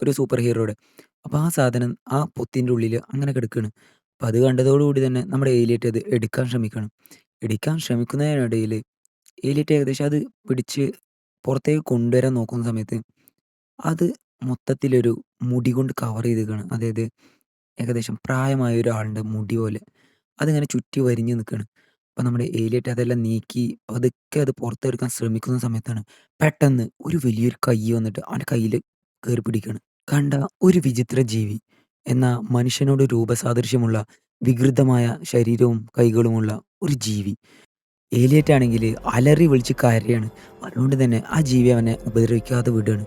ഒരു സൂപ്പർ ഹീറോയുടെ. അപ്പോൾ ആ സാധനം ആ പൊത്തിൻ്റെ ഉള്ളിൽ അങ്ങനെ കിടക്കാണ്. അപ്പോൾ അത് കണ്ടതോടുകൂടി തന്നെ നമ്മുടെ ഏലിയറ്റ് അത് എടുക്കാൻ ശ്രമിക്കണം. എടുക്കാൻ ശ്രമിക്കുന്നതിനിടയിൽ ഏലിയറ്റ് ഏകദേശം അത് പിടിച്ച് പുറത്തേക്ക് കൊണ്ടുവരാൻ നോക്കുന്ന സമയത്ത് അത് മൊത്തത്തിലൊരു മുടി കൊണ്ട് കവർ ചെയ്തേക്കാണ്. അതായത് ഏകദേശം പ്രായമായ ഒരാളുടെ മുടി പോലെ. അതിങ്ങനെ ചുറ്റി വരിഞ്ഞ് നിക്കാണ്. അപ്പൊ നമ്മുടെ ഏലിയറ്റ് അതെല്ലാം നീക്കി പതുക്കെ അത് പുറത്തെടുക്കാൻ ശ്രമിക്കുന്ന സമയത്താണ് പെട്ടെന്ന് ഒരു വലിയൊരു കൈ വന്നിട്ട് അവന്റെ കയ്യില് കേറി പിടിക്കാണ്. കണ്ട ഒരു വിചിത്ര ജീവി. എന്നാ മനുഷ്യനോട് രൂപസാദൃശ്യമുള്ള വികൃതമായ ശരീരവും കൈകളുമുള്ള ഒരു ജീവി. ഏലിയറ്റ് ആണെങ്കില് അലറി വിളിച്ച് കരയാണ്. അതുകൊണ്ട് തന്നെ ആ ജീവി അവനെ ഉപദ്രവിക്കാതെ വിടാണ്.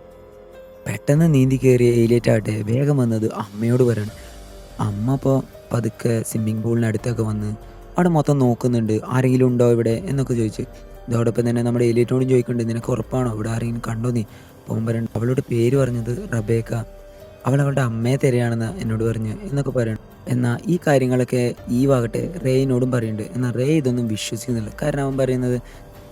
പെട്ടെന്ന് നീന്തി കേറിയ ഏലിയറ്റ് ആകട്ടെ വേഗം വന്നത് അമ്മയോട് പറയാണ്. അമ്മ അപ്പോൾ പതുക്കെ സ്വിമ്മിംഗ് പൂളിനടുത്തൊക്കെ വന്ന് അവിടെ മൊത്തം നോക്കുന്നുണ്ട്. ആരെങ്കിലും ഉണ്ടോ ഇവിടെ എന്നൊക്കെ ചോദിച്ച്. ഇതോടൊപ്പം തന്നെ നമ്മുടെ എലിയറ്റിനോടും ചോദിക്കുന്നുണ്ട്, നിനക്ക് ഉറപ്പാണോ ഇവിടെ ആരെങ്കിലും കണ്ടോ നീ? അപ്പം പറയുന്നുണ്ട് അവളുടെ പേര് പറഞ്ഞത് റബേക്ക. അവൾ അവളുടെ അമ്മയെ തിരയാണെന്ന് എന്നോട് പറഞ്ഞു എന്നൊക്കെ പറയണം. എന്നാൽ ഈ കാര്യങ്ങളൊക്കെ ഈവാകട്ടെ റേയിനോടും പറയുന്നുണ്ട്. എന്നാൽ റേ ഇതൊന്നും വിശ്വസിക്കുന്നില്ല. കാരണം അവൻ പറയുന്നത്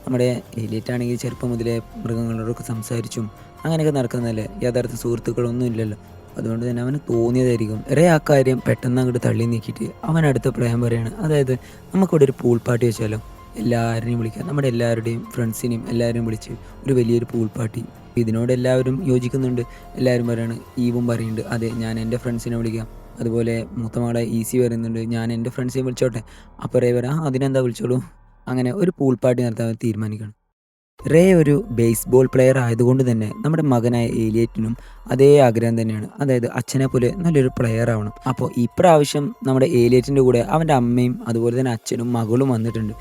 നമ്മുടെ എലിയറ്റ് ആണെങ്കിൽ ചെറുപ്പം മുതലേ മൃഗങ്ങളോടൊക്കെ സംസാരിച്ചും അങ്ങനെയൊക്കെ നടക്കുന്നതല്ലേ. യഥാർത്ഥ സുഹൃത്തുക്കളൊന്നും ഇല്ലല്ലോ. അതുകൊണ്ട് തന്നെ അവന് തോന്നിയതായിരിക്കും. റേ ആ കാര്യം പെട്ടെന്ന് അങ്ങോട്ട് തള്ളി നീക്കിയിട്ട് അവൻ അടുത്ത പ്ലാൻ പറയാണ്. അതായത് നമുക്കിവിടെ ഒരു പൂൾ പാർട്ടി വെച്ചാലോ? എല്ലാവരെയും വിളിക്കാം. നമ്മുടെ എല്ലാവരുടെയും ഫ്രണ്ട്സിനെയും എല്ലാവരെയും വിളിച്ച് ഒരു വലിയൊരു പൂൾ പാർട്ടി. ഇതിനോട് എല്ലാവരും യോജിക്കുന്നുണ്ട്. എല്ലാവരും പറയാണ്. ഈവും പറയുന്നുണ്ട് അതെ ഞാൻ എൻ്റെ ഫ്രണ്ട്സിനെ വിളിക്കാം. അതുപോലെ മൂത്ത മകളെ ഈസി പറയുന്നുണ്ട് ഞാൻ എൻ്റെ ഫ്രണ്ട്സിനെ വിളിച്ചോട്ടെ. അപ്പോൾ റേ പറയാം അതിനെന്താ വിളിച്ചോളൂ. അങ്ങനെ ഒരു പൂൾ പാർട്ടി നടത്താൻ തീരുമാനിക്കണം. റേ ഒരു ബേസ്ബോൾ പ്ലെയർ ആയതുകൊണ്ട് തന്നെ നമ്മുടെ മകനായ ഏലിയറ്റിനും അതേ ആഗ്രഹം തന്നെയാണ്. അതായത് അച്ഛനെ പോലെ നല്ലൊരു പ്ലെയർ ആവണം. അപ്പോൾ ഇപ്രാവശ്യം നമ്മുടെ ഏലിയറ്റിൻ്റെ കൂടെ അവൻ്റെ അമ്മയും അതുപോലെ തന്നെ അച്ഛനും മകളും വന്നിട്ടുണ്ട്.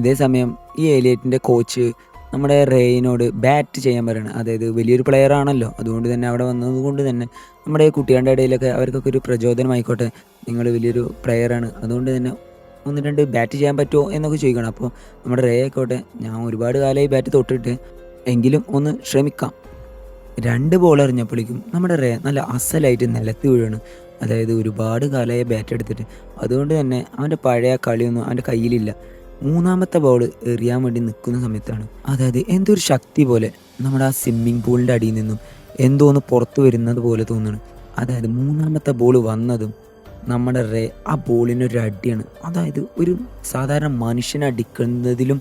ഇതേ സമയം ഈ ഏലിയറ്റിൻ്റെ കോച്ച് നമ്മുടെ റേയിനോട് ബാറ്റ് ചെയ്യാൻ പറയണം. അതായത് വലിയൊരു പ്ലെയർ ആണല്ലോ, അതുകൊണ്ട് തന്നെ അവിടെ വന്നതുകൊണ്ട് തന്നെ നമ്മുടെ കുട്ടികളുടെ ഇടയിലൊക്കെ അവർക്കൊക്കെ ഒരു പ്രചോദനമായിക്കോട്ടെ. നിങ്ങൾ വലിയൊരു പ്ലെയറാണ്, അതുകൊണ്ട് തന്നെ ഒന്ന് രണ്ട് ബാറ്റ് ചെയ്യാൻ പറ്റുമോ എന്നൊക്കെ ചോദിക്കണം. അപ്പോൾ നമ്മുടെ റേ ആയിക്കോട്ടെ ഞാൻ ഒരുപാട് കാലമായി ബാറ്റ് തൊട്ടിട്ട് എങ്കിലും ഒന്ന് ശ്രമിക്കാം. 2 ബോൾ എറിഞ്ഞപ്പോഴേക്കും നമ്മുടെ റേ നല്ല അസലായിട്ട് നിലത്ത് വീഴാണ്. അതായത് ഒരുപാട് കാലമായി ബാറ്റ് എടുത്തിട്ട്. അതുകൊണ്ട് തന്നെ അവൻ്റെ പഴയ കളിയൊന്നും അവൻ്റെ കയ്യിലില്ല. മൂന്നാമത്തെ ബോൾ എറിയാൻ വേണ്ടി നിൽക്കുന്ന സമയത്താണ് അതായത് എന്തോ ഒരു ശക്തി പോലെ നമ്മുടെ ആ സ്വിമ്മിംഗ് പൂളിൻ്റെ അടിയിൽ നിന്നും എന്തോ ഒന്ന് പുറത്ത് വരുന്നത് പോലെ തോന്നുന്നു. അതായത് മൂന്നാമത്തെ ബോൾ വന്നതും നമ്മുടെ റേ ആ ബോളിനൊരു അടിയാണ്. അതായത് ഒരു സാധാരണ മനുഷ്യനെ അടിക്കുന്നതിലും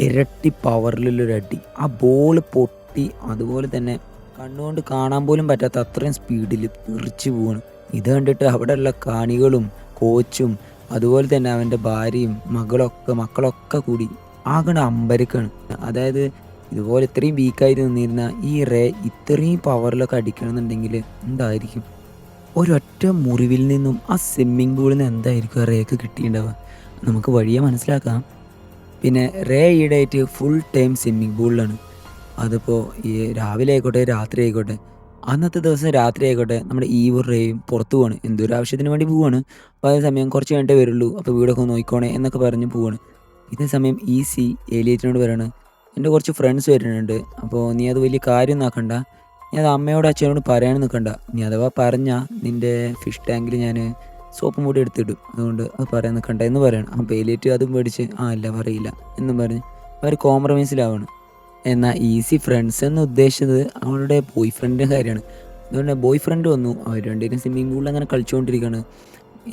ഇരട്ടി പവറിലുള്ളൊരു അടി. ആ ബോൾ പൊട്ടി അതുപോലെ തന്നെ കണ്ണുകൊണ്ട് കാണാൻ പോലും പറ്റാത്ത അത്രയും സ്പീഡിൽ തെറിച്ച് പോവാണ്. ഇത് കണ്ടിട്ട് അവിടെയുള്ള കാണികളും കോച്ചും അതുപോലെ തന്നെ അവൻ്റെ ഭാര്യയും മക്കളൊക്കെ കൂടി ആകണ അമ്പരക്കാണ്. അതായത് ഇതുപോലെ ഇത്രയും വീക്കായിട്ട് നിന്നിരുന്ന ഈ റേ ഇത്രയും പവറിലൊക്കെ അടിക്കണമെന്നുണ്ടെങ്കിൽ എന്തായിരിക്കും? ഒരൊറ്റ മുറിവിൽ നിന്നും ആ സ്വിമ്മിംഗ് പൂളിൽ നിന്ന് എന്തായിരിക്കും ആ റേക്ക് കിട്ടിയിട്ടുണ്ടാവുക? നമുക്ക് വഴിയെ മനസ്സിലാക്കാം. പിന്നെ റേ ഈടായിട്ട് ഫുൾ ടൈം സ്വിമ്മിംഗ് പൂളിലാണ്. അതിപ്പോൾ ഈ രാവിലെ ആയിക്കോട്ടെ രാത്രി ആയിക്കോട്ടെ. അന്നത്തെ ദിവസം രാത്രി ആയിക്കോട്ടെ നമ്മുടെ ഈവും റേയും പുറത്ത് പോവാണ്. എന്തോ ഒരു ആവശ്യത്തിന് വേണ്ടി പോവാണ്. അപ്പോൾ അതേ സമയം കുറച്ച് കഴിഞ്ഞിട്ടേ വരുള്ളൂ. അപ്പോൾ വീടൊക്കെ ഒന്ന് നോക്കിക്കോണേ എന്നൊക്കെ പറഞ്ഞ് പോവാണ്. ഇതേ സമയം ഈസി ഏലിയറ്റിനോട് പറയാണ്, എൻ്റെ കുറച്ച് ഫ്രണ്ട്സ് വരുന്നുണ്ട്. അപ്പോൾ നീ അത് വലിയ കാര്യമൊന്നും ആക്കണ്ട. നീ അത് അമ്മയോടും അച്ഛനോടും പറയാൻ നിൽക്കണ്ട. നീ അഥവാ പറഞ്ഞാൽ നിൻ്റെ ഫിഷ് ടാങ്കിൽ ഞാൻ സോപ്പ് മൂടി എടുത്തിടും. അതുകൊണ്ട് അത് പറയാൻ നിൽക്കണ്ട എന്ന് പറയണം. അപ്പോൾ ഏലിയറ്റ് അതും പേടിച്ച് ആ ഇല്ല പറയില്ല എന്നും പറഞ്ഞ് അവർ കോംപ്രമൈസിലാവാണ്. എന്നാൽ ഈസി ഫ്രണ്ട്സ് എന്ന് ഉദ്ദേശിച്ചത് അവളുടെ ബോയ് ഫ്രണ്ടിൻ്റെ കാര്യമാണ്. അതുകൊണ്ട് ബോയ് ഫ്രണ്ട് വന്നു. അവർ രണ്ടുപേരും സ്വിമ്മിംഗ് പൂളിൽ അങ്ങനെ കളിച്ചുകൊണ്ടിരിക്കുകയാണ്.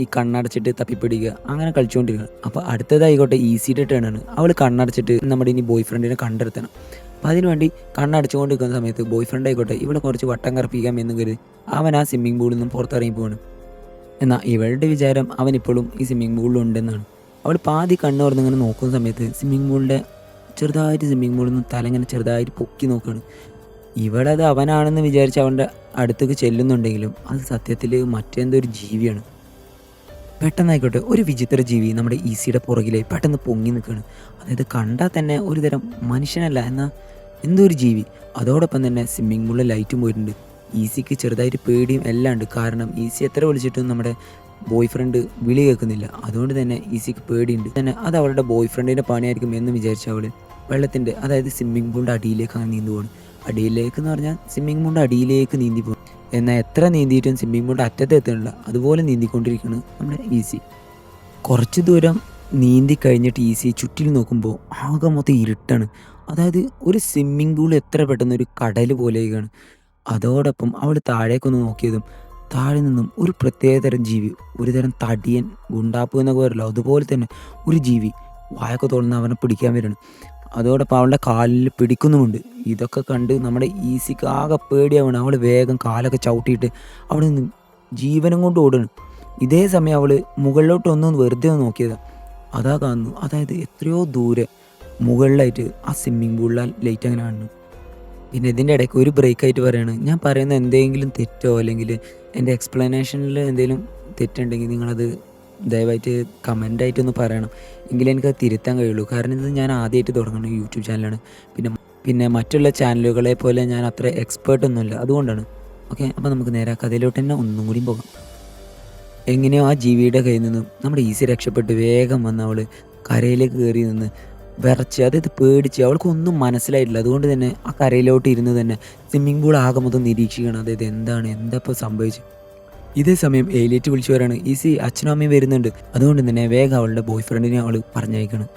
ഈ കണ്ണടച്ചിട്ട് തപ്പിപ്പിടിക്കുക അങ്ങനെ കളിച്ചുകൊണ്ടിരിക്കുകയാണ്. അപ്പോൾ അടുത്തതായിക്കോട്ടെ ഈസിയുടെ ടേണാണ്. അവൾ കണ്ണടച്ചിട്ട് നമ്മുടെ ഇനി ബോയ് ഫ്രണ്ടിനെ കണ്ടെടുത്തണം. അപ്പോൾ അതിനുവേണ്ടി കണ്ണടച്ചുകൊണ്ടിരിക്കുന്ന സമയത്ത് ബോയ് ഫ്രണ്ട് ആയിക്കോട്ടെ ഇവിടെ കുറച്ച് വട്ടം കറപ്പിക്കാം എന്ന് കരുതി അവൻ ആ സ്വിമ്മിംഗ് പൂളിൽ നിന്നും പുറത്തിറങ്ങി പോവാണ്. എന്നാൽ ഇവളുടെ വിചാരം അവനിപ്പോഴും ഈ സ്വിമ്മിംഗ് പൂളിലുണ്ടെന്നാണ്. അവൾ പാതി കണ്ണ് തുറന്നിങ്ങനെ നോക്കുന്ന സമയത്ത് സ്വിമ്മിംഗ് പൂളിൻ്റെ ചെറുതായിട്ട് സ്വിമ്മിംഗ് പൂളിൽ നിന്ന് തല ഇങ്ങനെ ചെറുതായിട്ട് പൊക്കി നോക്കുകയാണ്. ഇവളത് അവനാണെന്ന് വിചാരിച്ച് അവൻ്റെ അടുത്തേക്ക് ചെല്ലുന്നുണ്ടെങ്കിലും അത് സത്യത്തിൽ മറ്റെന്തോ ഒരു ജീവിയാണ്. പെട്ടെന്നായിക്കോട്ടെ ഒരു വിചിത്ര ജീവി നമ്മുടെ ഈസിയുടെ പുറകിലെ പെട്ടെന്ന് പൊങ്ങി നിൽക്കുകയാണ്. അതായത് കണ്ടാൽ തന്നെ ഒരു തരം മനുഷ്യനല്ല എന്നാൽ എന്തോ ഒരു ജീവി. അതോടൊപ്പം തന്നെ സ്വിമ്മിംഗ് പൂളിൽ ലൈറ്റും പോയിട്ടുണ്ട്. ഈസിക്ക് ചെറുതായിട്ട് പേടിയും എല്ലാം ഉണ്ട്. കാരണം ഈസി എത്ര വിളിച്ചിട്ടും നമ്മുടെ ബോയ് ഫ്രണ്ട് വിളി കേൾക്കുന്നില്ല. അതുകൊണ്ട് തന്നെ ഈസിക്ക് പേടിയുണ്ട്. തന്നെ അത് അവളുടെ ബോയ് ഫ്രണ്ടിൻ്റെ പണിയായിരിക്കും എന്ന് വിചാരിച്ച അവൾ വെള്ളത്തിൻ്റെ അതായത് സ്വിമ്മിംഗ് പൂളിൻ്റെ അടിയിലേക്ക് അങ്ങനെ നീന്തു പോകണം. അടിയിലേക്ക് എന്ന് പറഞ്ഞാൽ സ്വിമ്മിംഗ് പൂളിൻ്റെ അടിയിലേക്ക് നീന്തി പോകും. എന്നാൽ എത്ര നീന്തിയിട്ടും സ്വിമ്മിംഗ് പൂളിൻ്റെ അറ്റത്ത് എത്തുന്നില്ല. അതുപോലെ നീന്തിക്കൊണ്ടിരിക്കുകയാണ് നമ്മുടെ ഈസി. കുറച്ച് ദൂരം നീന്തി കഴിഞ്ഞിട്ട് ഈസി ചുറ്റിൽ നോക്കുമ്പോൾ ആകെ മൊത്തം ഇരുട്ടാണ്. അതായത് ഒരു സ്വിമ്മിംഗ് പൂൾ എത്ര പെട്ടെന്ന് ഒരു കടൽ പോലെയൊക്കെയാണ്. അതോടൊപ്പം അവൾ താഴേക്കൊന്ന് നോക്കിയതും താഴെ നിന്നും ഒരു പ്രത്യേകതരം ജീവി, ഒരുതരം തടിയൻ ഗുണ്ടാപ്പ് എന്നൊക്കെ പറയല്ലോ അതുപോലെ തന്നെ ഒരു ജീവി വായൊക്കെ തുറന്ന് അവനെ പിടിക്കാൻ വരാണ്. അതോടൊപ്പം അവളുടെ കാലിൽ പിടിക്കുന്നുമുണ്ട്. ഇതൊക്കെ കണ്ട് നമ്മുടെ ഈസിക്ക് ആകെ പേടിയാവാണ്. അവൾ വേഗം കാലൊക്കെ ചവിട്ടിയിട്ട് അവിടെ നിന്ന് ജീവനും കൊണ്ട് ഓടാണ്. ഇതേ സമയം അവൾ മുകളിലോട്ട് ഒന്ന് വെറുതെ ഒന്ന് നോക്കിയതാ. അതാ കാണുന്നു. അതായത് എത്രയോ ദൂരെ മുകളിലായിട്ട് ആ സ്വിമ്മിംഗ് പൂളിലെ ലൈറ്റ് അങ്ങനെ കാണുന്നു. പിന്നെ ഇതിൻ്റെ ഇടയ്ക്ക് ഒരു ബ്രേക്കായിട്ട് പറയാണ്, ഞാൻ പറയുന്ന എന്തെങ്കിലും തെറ്റോ അല്ലെങ്കിൽ എൻ്റെ എക്സ്പ്ലനേഷനിൽ എന്തെങ്കിലും തെറ്റുണ്ടെങ്കിൽ നിങ്ങളത് ദയവായിട്ട് കമൻ്റായിട്ടൊന്ന് പറയണം. എങ്കിലേ എനിക്കത് തിരുത്താൻ കഴിയുള്ളൂ. കാരണം ഇത് ഞാൻ ആദ്യമായിട്ട് തുടങ്ങുന്ന യൂട്യൂബ് ചാനലാണ്. പിന്നെ പിന്നെ മറ്റുള്ള ചാനലുകളെ പോലെ ഞാൻ അത്ര എക്സ്പേർട്ടൊന്നുമല്ല. അതുകൊണ്ടാണ്. ഓക്കെ. അപ്പോൾ നമുക്ക് നേരെ ആ കഥയിലോട്ട് തന്നെ ഒന്നും കൂടിയും പോകാം. എങ്ങനെയോ ആ ജീവിയുടെ കയ്യിൽ നിന്നും നമ്മുടെ ഈസി രക്ഷപ്പെട്ട് വേഗം വന്ന് അവൾ കരയിലേക്ക് കയറി നിന്ന് വിറച്ച്, അതായത് പേടിച്ച്, അവൾക്കൊന്നും മനസ്സിലായിട്ടില്ല. അതുകൊണ്ട് തന്നെ ആ കരയിലോട്ട് ഇരുന്ന് തന്നെ സ്വിമ്മിംഗ് പൂൾ ആകെ മൊത്തം നിരീക്ഷിക്കണം. അതായത് എന്താണ്, എന്താ ഇപ്പോൾ സംഭവിച്ചത്. ഇതേ സമയം എലിയറ്റ് വിളിച്ചു പറയാണ്, ഈസി അച്ഛനും അമ്മയും വരുന്നുണ്ട്. അതുകൊണ്ട് തന്നെ വേഗം അവളുടെ ബോയ് ഫ്രണ്ടിനെ അവൾ പറഞ്ഞയക്കണം.